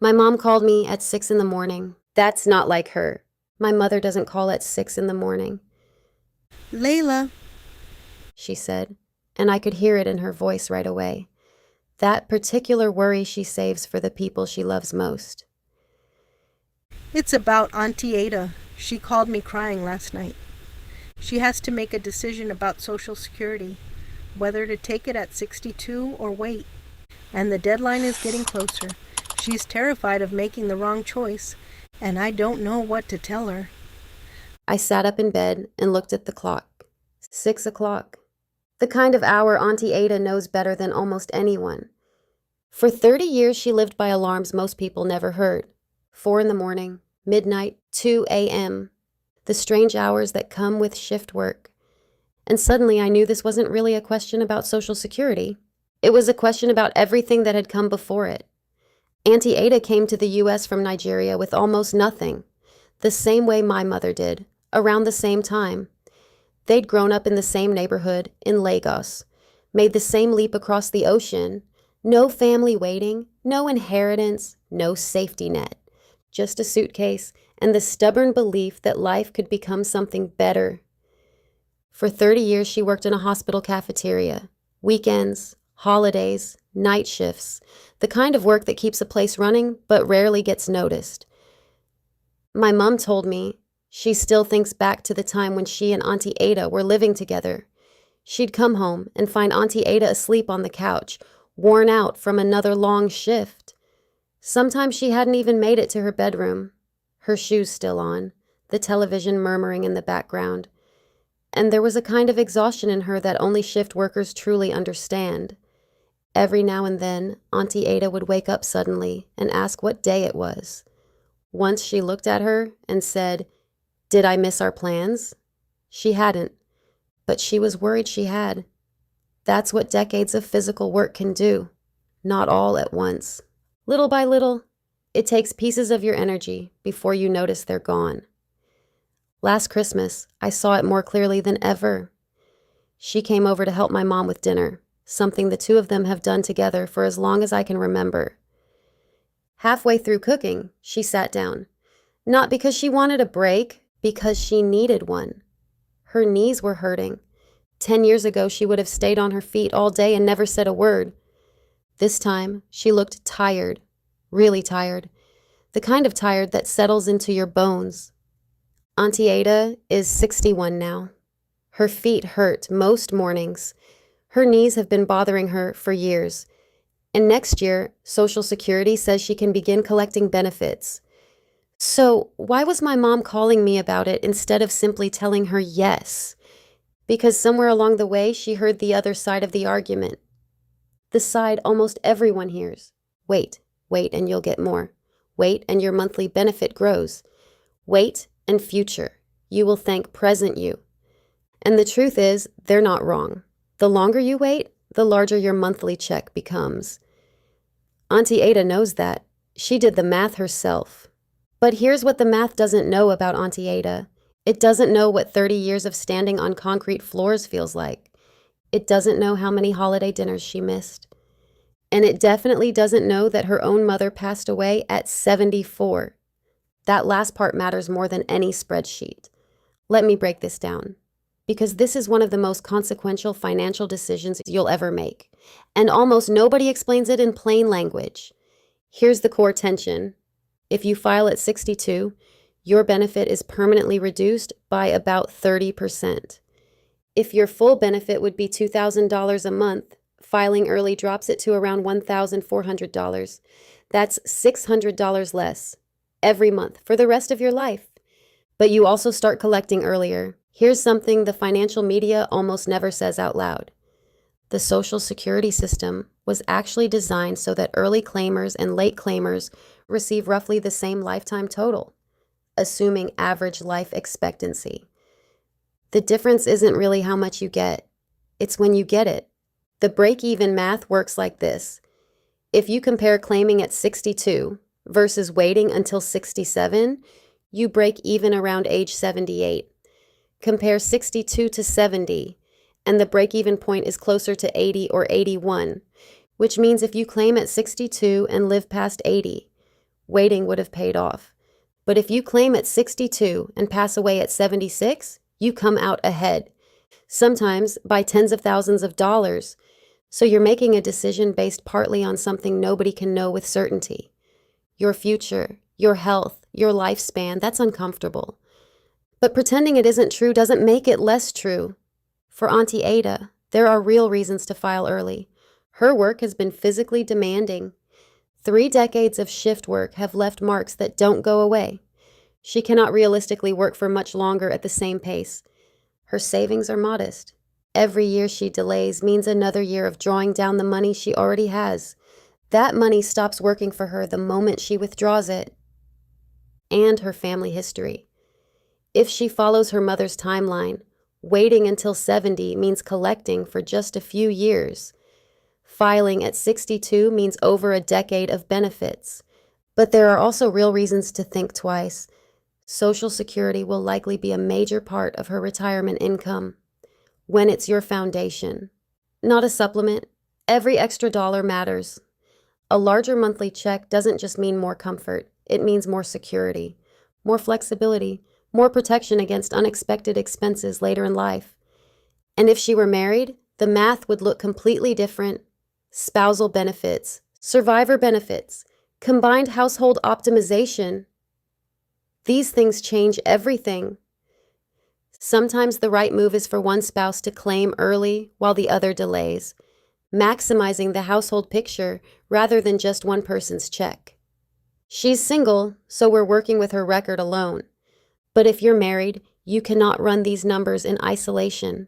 My mom called me at 6 in the morning. That's not like her. My mother doesn't call at 6 in the morning, Layla, she said, and I could hear it in her voice right away. That particular worry she saves for the people she loves most. it's about Aunty Ada. She called me crying last night. She has to make a decision about Social Security, whether to take it at 62 or wait. And the deadline is getting closer. She's terrified of making the wrong choice, and I don't know what to tell her. I sat up in bed and looked at the clock. 6 o'clock. The kind of hour Aunty Ada knows better than almost anyone. For 30 years, she lived by alarms most people never heard. 4 in the morning, midnight, 2 a.m. The strange hours that come with shift work. And suddenly I knew this wasn't really a question about Social Security. It was a question about everything that had come before it. Aunty Ada came to the U.S. from Nigeria with almost nothing, the same way my mother did, around the same time. They'd grown up in the same neighborhood, in Lagos, made the same leap across the ocean. No family waiting, no inheritance, no safety net. Just a suitcase and the stubborn belief that life could become something better. For 30 years, she worked in a hospital cafeteria. Weekends, holidays, night shifts, the kind of work that keeps a place running but rarely gets noticed. My mom told me she still thinks back to the time when she and Aunty Ada were living together. She'd come home and find Aunty Ada asleep on the couch, worn out from another long shift. Sometimes she hadn't even made it to her bedroom, her shoes still on, the television murmuring in the background. And there was a kind of exhaustion in her that only shift workers truly understand. Every now and then, Aunty Ada would wake up suddenly and ask what day it was. Once she looked at her and said, "Did I miss our plans?" She hadn't, but she was worried she had. That's what decades of physical work can do, not all at once. Little by little, it takes pieces of your energy before you notice they're gone. Last Christmas, I saw it more clearly than ever. She came over to help my mom with dinner, something the two of them have done together for as long as I can remember. Halfway through cooking, she sat down. Not because she wanted a break, because she needed one. Her knees were hurting. 10 years ago, she would have stayed on her feet all day and never said a word. This time, she looked tired, really tired, the kind of tired that settles into your bones. Aunty Ada is 61 now. Her feet hurt most mornings. Her knees have been bothering her for years. And next year, Social Security says she can begin collecting benefits. So why was my mom calling me about it instead of simply telling her yes? Because somewhere along the way, she heard the other side of the argument. The side almost everyone hears. Wait, and you'll get more. Wait, and your monthly benefit grows. Wait, and future. You will thank present you. And the truth is, they're not wrong. The longer you wait, the larger your monthly check becomes. Aunty Ada knows that. She did the math herself. But here's what the math doesn't know about Aunty Ada. It doesn't know what 30 years of standing on concrete floors feels like. It doesn't know how many holiday dinners she missed. And it definitely doesn't know that her own mother passed away at 74. That last part matters more than any spreadsheet. Let me break this down, because this is one of the most consequential financial decisions you'll ever make, and almost nobody explains it in plain language. Here's the core tension. If you file at 62, your benefit is permanently reduced by about 30%. If your full benefit would be $2,000 a month, filing early drops it to around $1,400. That's $600 less every month for the rest of your life. But you also start collecting earlier. Here's something the financial media almost never says out loud. The Social Security system was actually designed so that early claimers and late claimers receive roughly the same lifetime total, assuming average life expectancy. The difference isn't really how much you get. It's when you get it. The break-even math works like this. If you compare claiming at 62 versus waiting until 67, you break even around age 78. Compare 62 to 70, and the break-even point is closer to 80 or 81, which means if you claim at 62 and live past 80, waiting would have paid off. But if you claim at 62 and pass away at 76, you come out ahead, sometimes by tens of thousands of dollars. So you're making a decision based partly on something nobody can know with certainty. Your future, your health, your lifespan, that's uncomfortable. But pretending it isn't true doesn't make it less true. For Aunty Ada, there are real reasons to file early. Her work has been physically demanding. 3 decades of shift work have left marks that don't go away. She cannot realistically work for much longer at the same pace. Her savings are modest. Every year she delays means another year of drawing down the money she already has. That money stops working for her the moment she withdraws it. And her family history. If she follows her mother's timeline, waiting until 70 means collecting for just a few years. Filing at 62 means over a decade of benefits. But there are also real reasons to think twice. Social Security will likely be a major part of her retirement income. When it's your foundation, not a supplement, every extra dollar matters. A larger monthly check doesn't just mean more comfort, it means more security, more flexibility, more protection against unexpected expenses later in life. And if she were married, the math would look completely different. Spousal benefits, survivor benefits, combined household optimization. These things change everything. Sometimes the right move is for one spouse to claim early while the other delays, maximizing the household picture rather than just one person's check. She's single, so we're working with her record alone. But if you're married, you cannot run these numbers in isolation.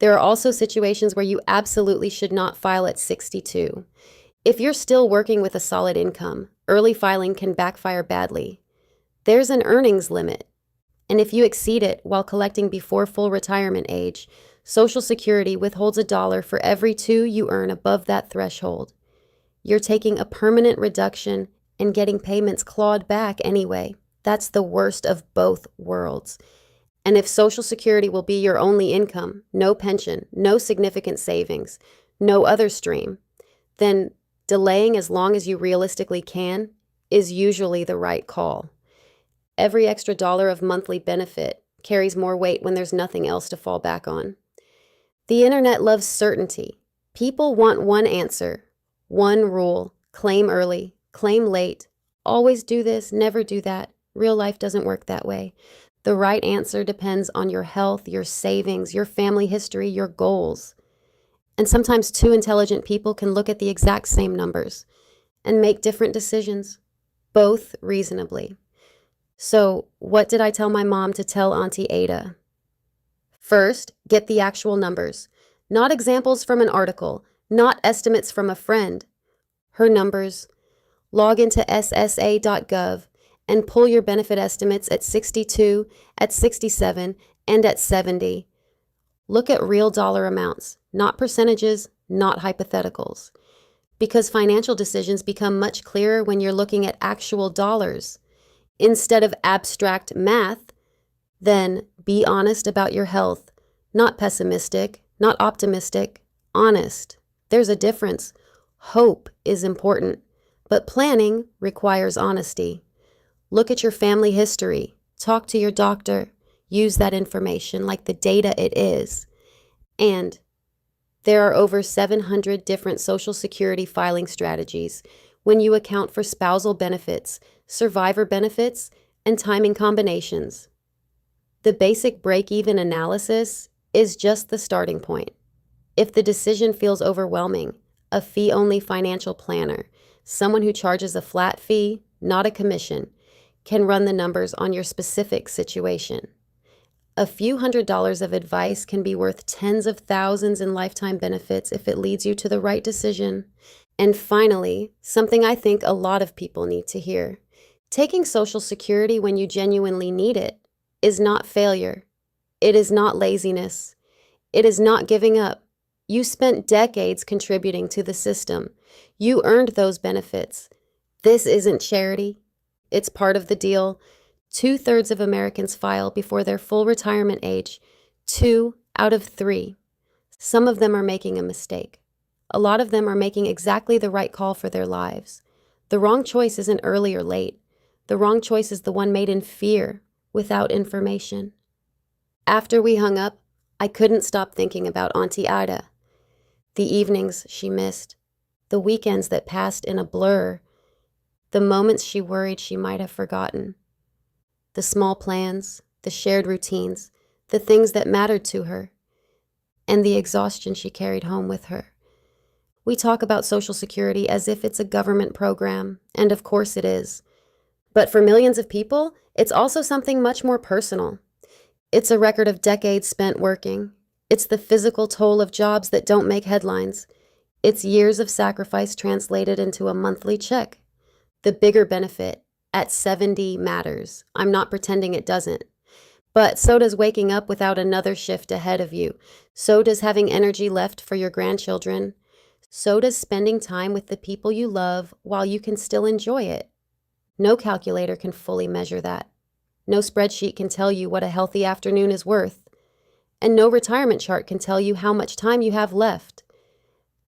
There are also situations where you absolutely should not file at 62. If you're still working with a solid income, early filing can backfire badly. There's an earnings limit, and if you exceed it while collecting before full retirement age, Social Security withholds $1 for every 2 you earn above that threshold. You're taking a permanent reduction and getting payments clawed back anyway. That's the worst of both worlds. And if Social Security will be your only income, no pension, no significant savings, no other stream, then delaying as long as you realistically can is usually the right call. Every extra dollar of monthly benefit carries more weight when there's nothing else to fall back on. The internet loves certainty. People want one answer, one rule: claim early, claim late, always do this, never do that. Real life doesn't work that way. The right answer depends on your health, your savings, your family history, your goals. And sometimes 2 intelligent people can look at the exact same numbers and make different decisions, both reasonably. So, what did I tell my mom to tell Aunty Ada? First, get the actual numbers, not examples from an article, not estimates from a friend. Her numbers. Log into ssa.gov and pull your benefit estimates at 62, at 67, and at 70. Look at real dollar amounts, not percentages, not hypotheticals. Because financial decisions become much clearer when you're looking at actual dollars. Instead of abstract math, then be honest about your health. Not pessimistic, not optimistic, honest. There's a difference. Hope is important, but planning requires honesty. Look at your family history. Talk to your doctor. Use that information like the data it is. And there are over 700 different Social Security filing strategies when you account for spousal benefits, survivor benefits, and timing combinations. The basic break-even analysis is just the starting point. If the decision feels overwhelming, a fee-only financial planner, someone who charges a flat fee, not a commission, can run the numbers on your specific situation. A few $100s of advice can be worth tens of thousands in lifetime benefits if it leads you to the right decision. And finally, something I think a lot of people need to hear. Taking Social Security when you genuinely need it is not failure. It is not laziness. It is not giving up. You spent decades contributing to the system. You earned those benefits. This isn't charity. It's part of the deal. 2/3 of Americans file before their full retirement age. 2 out of 3. Some of them are making a mistake. A lot of them are making exactly the right call for their lives. The wrong choice isn't early or late. The wrong choice is the one made in fear, without information. After we hung up, I couldn't stop thinking about Aunty Ada. The evenings she missed, the weekends that passed in a blur, the moments she worried she might have forgotten. The small plans, the shared routines, the things that mattered to her, and the exhaustion she carried home with her. We talk about Social Security as if it's a government program, and of course it is. But for millions of people, it's also something much more personal. It's a record of decades spent working. It's the physical toll of jobs that don't make headlines. It's years of sacrifice translated into a monthly check. The bigger benefit, at 70, matters. I'm not pretending it doesn't. But so does waking up without another shift ahead of you. So does having energy left for your grandchildren. So does spending time with the people you love while you can still enjoy it. No calculator can fully measure that. No spreadsheet can tell you what a healthy afternoon is worth. And no retirement chart can tell you how much time you have left.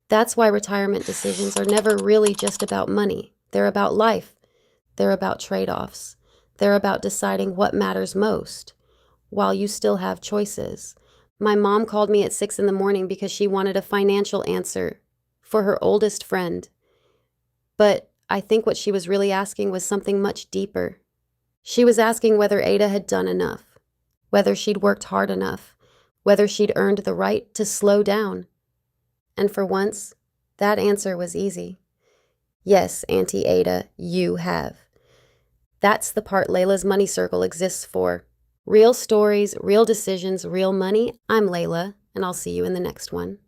That's why retirement decisions are never really just about money. They're about life. They're about trade-offs. They're about deciding what matters most, while you still have choices. My mom called me at 6 in the morning because she wanted a financial answer for her oldest friend. But I think what she was really asking was something much deeper. She was asking whether Ada had done enough, whether she'd worked hard enough, whether she'd earned the right to slow down. And for once, that answer was easy. Yes, Aunty Ada, you have. That's the part Layla's Money Circle exists for. Real stories, real decisions, real money. I'm Layla, and I'll see you in the next one.